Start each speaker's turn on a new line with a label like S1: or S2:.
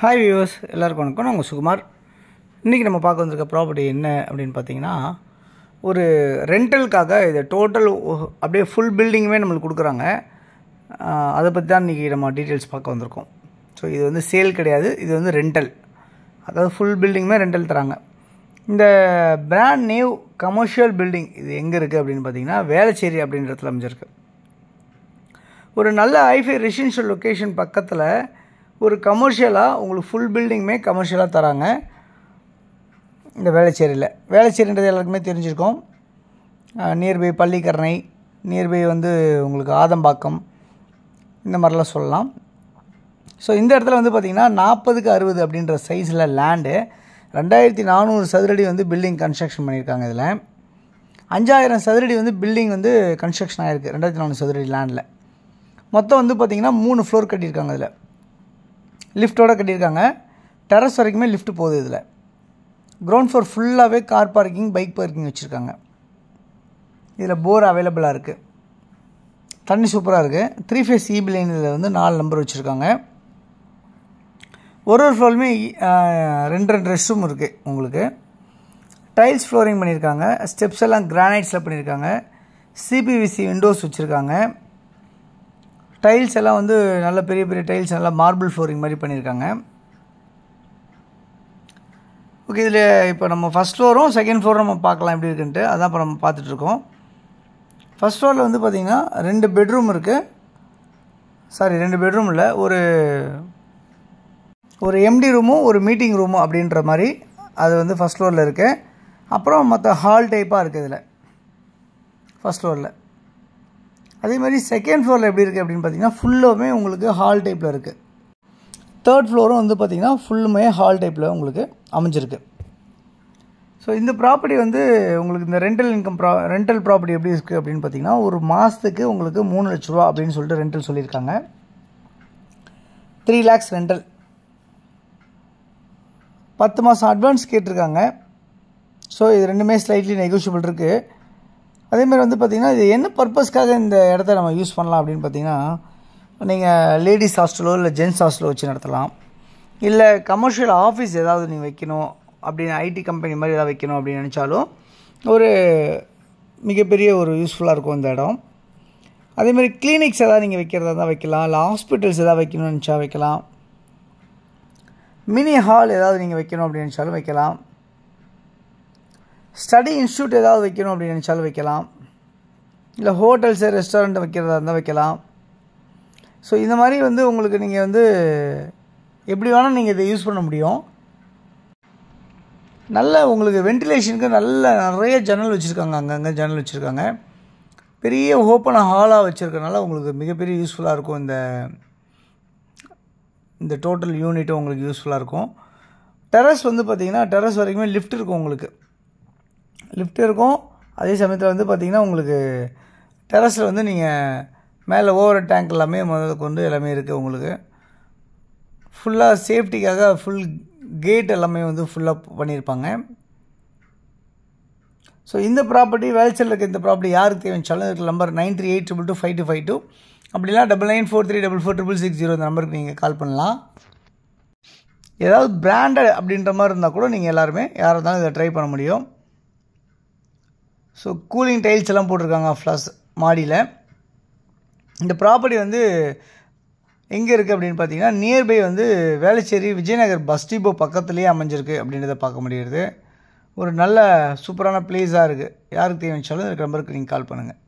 S1: Hi viewers, எல்லாருக்கும் வணக்கம். நான் உங்கள் சுகுமார். இன்றைக்கி நம்ம பார்க்க வந்திருக்க ப்ராப்பர்ட்டி என்ன அப்படின்னு பார்த்தீங்கன்னா, ஒரு ரெண்டலுக்காக இது டோட்டல் அப்படியே ஃபுல் பில்டிங்குமே நம்மளுக்கு கொடுக்குறாங்க. அதை பற்றி தான் இன்றைக்கி நம்ம டீட்டெயில்ஸ் பார்க்க வந்திருக்கோம். ஸோ இது வந்து சேல் கிடையாது, இது வந்து ரெண்டல், அதாவது ஃபுல் பில்டிங்குமே ரெண்டல் தராங்க. இந்த பிராண்ட் நியூ கமர்ஷியல் பில்டிங் இது எங்கே இருக்குது அப்படின்னு பார்த்தீங்கன்னா, வேளச்சேரி அப்படின்ற இடத்துல அமைஞ்சிருக்கு. ஒரு நல்ல ஹைஃபை ரெசிடென்ஷியல் லொக்கேஷன் பக்கத்தில் ஒரு கமர்ஷியலாக உங்களுக்கு ஃபுல் பில்டிங்குமே கமர்ஷியலாக தராங்க. இந்த வேளச்சேரின்றது எல்லாருக்குமே தெரிஞ்சிருக்கோம். நியர்பை பள்ளிக்கரணை, நியர்பை வந்து உங்களுக்கு ஆதம்பாக்கம், இந்த மாதிரிலாம் சொல்லலாம். ஸோ இந்த இடத்துல வந்து பார்த்திங்கன்னா 40x60 அப்படின்ற சைஸில் லேண்டு 2400 சதுரடி வந்து பில்டிங் கன்ஸ்ட்ரக்ஷன் பண்ணியிருக்காங்க. இதில் 5000 சதுரடி வந்து பில்டிங் வந்து கன்ஸ்ட்ரக்ஷன் ஆகிருக்கு 2400 சதுரடி லேண்டில். மொத்தம் வந்து பார்த்திங்கன்னா 3 ஃப்ளோர் கட்டியிருக்காங்க. இதில் லிஃப்ட்டோடு கட்டியிருக்காங்க. டெரஸ் வரைக்குமே லிஃப்ட் போகுது. இதில் கிரவுண்ட் ஃப்ளோர் ஃபுல்லாகவே கார் பார்க்கிங், பைக் பார்க்கிங் வச்சுருக்காங்க. இதில் போர் அவைலபிளாக இருக்குது. தண்ணி சூப்பராக இருக்குது. 3 ஃபேஸ் இபி லைன் இதில் வந்து 4 நம்பர் வச்சுருக்காங்க. ஒரு ஃப்ளோருமே 2 ரெஸ்ட் ரூம் இருக்குது. உங்களுக்கு டைல்ஸ் ஃப்ளோரிங் பண்ணியிருக்காங்க. ஸ்டெப்ஸ் எல்லாம் கிரானைட்ஸில் பண்ணியிருக்காங்க. சிபிவிசி விண்டோஸ் வச்சுருக்காங்க. டைல்ஸ் எல்லாம் வந்து நல்ல பெரிய பெரிய டைல்ஸ், நல்லா மார்பிள் ஃப்ளோரிங் மாதிரி பண்ணியிருக்காங்க. ஓகே, இதில் இப்போ நம்ம ஃபஸ்ட் ஃப்ளோரும் செகண்ட் ஃப்ளோரும் நம்ம பார்க்கலாம் எப்படி இருக்குன்ட்டு. அதான் இப்போ நம்ம பார்த்துட்ருக்கோம். ஃபஸ்ட் ஃப்ளோரில் வந்து பார்த்திங்கன்னா 2 பெட்ரூம் இருக்குது. சாரி, 2 பெட்ரூம் இல்லை, ஒரு எம்டி ரூமும் ஒரு மீட்டிங் ரூமும் அப்படின்ற மாதிரி அது வந்து ஃபஸ்ட் ஃப்ளோரில் இருக்குது. அப்புறம் மற்ற ஹால் டைப்பாக இருக்குது இதில் ஃபஸ்ட் ஃப்ளோரில். அதே மாதிரி செகண்ட் ஃப்ளோரில் எப்படி இருக்குது அப்படின்னு பார்த்தீங்கன்னா, ஃபுல்லுமே உங்களுக்கு ஹால் டைப்பில் இருக்குது. தேர்ட் ஃப்ளோரும் வந்து பார்த்திங்கன்னா ஃபுல்லுமே ஹால் டைப்பில் உங்களுக்கு அமைஞ்சிருக்கு. ஸோ இந்த ப்ராப்பர்ட்டி வந்து உங்களுக்கு இந்த ரெண்டல் ப்ராப்பர்ட்டி எப்படி இருக்குது அப்படின்னு பார்த்தீங்கன்னா, ஒரு மாதத்துக்கு உங்களுக்கு 3 லட்ச ரூபா அப்படின்னு சொல்லிட்டு ரெண்டல் சொல்லியிருக்காங்க. 3 lakhs ரெண்டல். 10 மாதம் அட்வான்ஸ் கேட்டிருக்காங்க. ஸோ இது ரெண்டுமே ஸ்லைட்லி நெகோஷியபிள் இருக்குது. அதேமாதிரி வந்து பார்த்திங்கன்னா, இது என்ன பர்பஸ்க்காக இந்த இடத்த நம்ம யூஸ் பண்ணலாம் அப்படின்னு பார்த்தீங்கன்னா, நீங்கள் லேடிஸ் ஹாஸ்டலோ இல்லை ஜென்ட்ஸ் ஹாஸ்டலோ வச்சு நடத்தலாம். இல்லை கமர்ஷியல் ஆஃபீஸ் ஏதாவது நீங்கள் வைக்கணும் அப்படின்னு, ஐடி கம்பெனி மாதிரி ஏதாவது வைக்கணும் அப்படின்னு நினச்சாலும் ஒரு மிகப்பெரிய ஒரு யூஸ்ஃபுல்லாக இருக்கும் இந்த இடம். அதேமாதிரி கிளினிக்ஸ் ஏதாவது நீங்கள் வைக்கிறதா இருந்தால் வைக்கலாம். இல்லை ஹாஸ்பிட்டல்ஸ் ஏதாவது வைக்கணும்னு நினச்சா வைக்கலாம். மினி ஹால் ஏதாவது நீங்கள் வைக்கணும் அப்படின்னு நினச்சாலும் வைக்கலாம். ஸ்டடி இன்ஸ்டியூட் ஏதாவது வைக்கணும் அப்படின்னு நினச்சாலும் வைக்கலாம். இல்லை ஹோட்டல்ஸு ரெஸ்டாரண்ட் வைக்கிறதா இருந்தால் வைக்கலாம். ஸோ இந்த மாதிரி வந்து உங்களுக்கு நீங்கள் வந்து எப்படி வேணால் நீங்கள் இதை யூஸ் பண்ண முடியும். நல்ல உங்களுக்கு வென்டிலேஷனுக்கு நிறைய ஜன்னல் வச்சுருக்காங்க. அங்கங்கே ஜன்னல் வச்சுருக்காங்க. பெரிய ஓப்பன் ஹாலாக வச்சுருக்கனால உங்களுக்கு மிகப்பெரிய யூஸ்ஃபுல்லாக இருக்கும். இந்த டோட்டல் யூனிட்டும் உங்களுக்கு யூஸ்ஃபுல்லாக இருக்கும். டெரஸ் வந்து பார்த்திங்கன்னா, டெரஸ் வரைக்குமே லிஃப்ட் இருக்கும். உங்களுக்கு லிஃப்ட் இருக்கும். அதே சமயத்தில் வந்து பார்த்திங்கன்னா, உங்களுக்கு டெரஸில் வந்து நீங்கள் மேலே ஓவர் டேங்க் எல்லாமே கொண்டு எல்லாமே இருக்குது. உங்களுக்கு ஃபுல்லாக சேஃப்டிக்காக ஃபுல் கேட் எல்லாமே வந்து ஃபுல்லாக பண்ணியிருப்பாங்க. ஸோ இந்த ப்ராப்பர்ட்டி வேளச்சேரியில் இருக்க இந்த ப்ராப்பர்ட்டி யாருக்கு தேவைச்சாலும் நம்பர் 9382225252 அப்படிலாம் 9943446660 இந்த நம்பருக்கு நீங்கள் கால் பண்ணலாம். ஏதாவது பிராண்டட் அப்படின்ற மாதிரி இருந்தால் கூட நீங்கள் யாராக இருந்தாலும் இதை ட்ரை பண்ண முடியும். ஸோ கூலிங் டைல்ஸ் எல்லாம் போட்டிருக்காங்க ப்ளஸ் மாடியில். இந்த ப்ராப்பர்ட்டி வந்து எங்கே இருக்குது அப்படின்னு பார்த்தீங்கன்னா, நியர்பை வந்து வேளச்சேரி விஜயநகர் பஸ் டிப்போ பக்கத்துலேயே அமைஞ்சிருக்கு அப்படின்றத பார்க்க முடியுது. ஒரு நல்ல சூப்பரான பிளேஸாக இருக்குது. யாருக்கு தேவைச்சாலும் இந்த நம்பருக்கு நீங்கள் கால் பண்ணுங்கள்.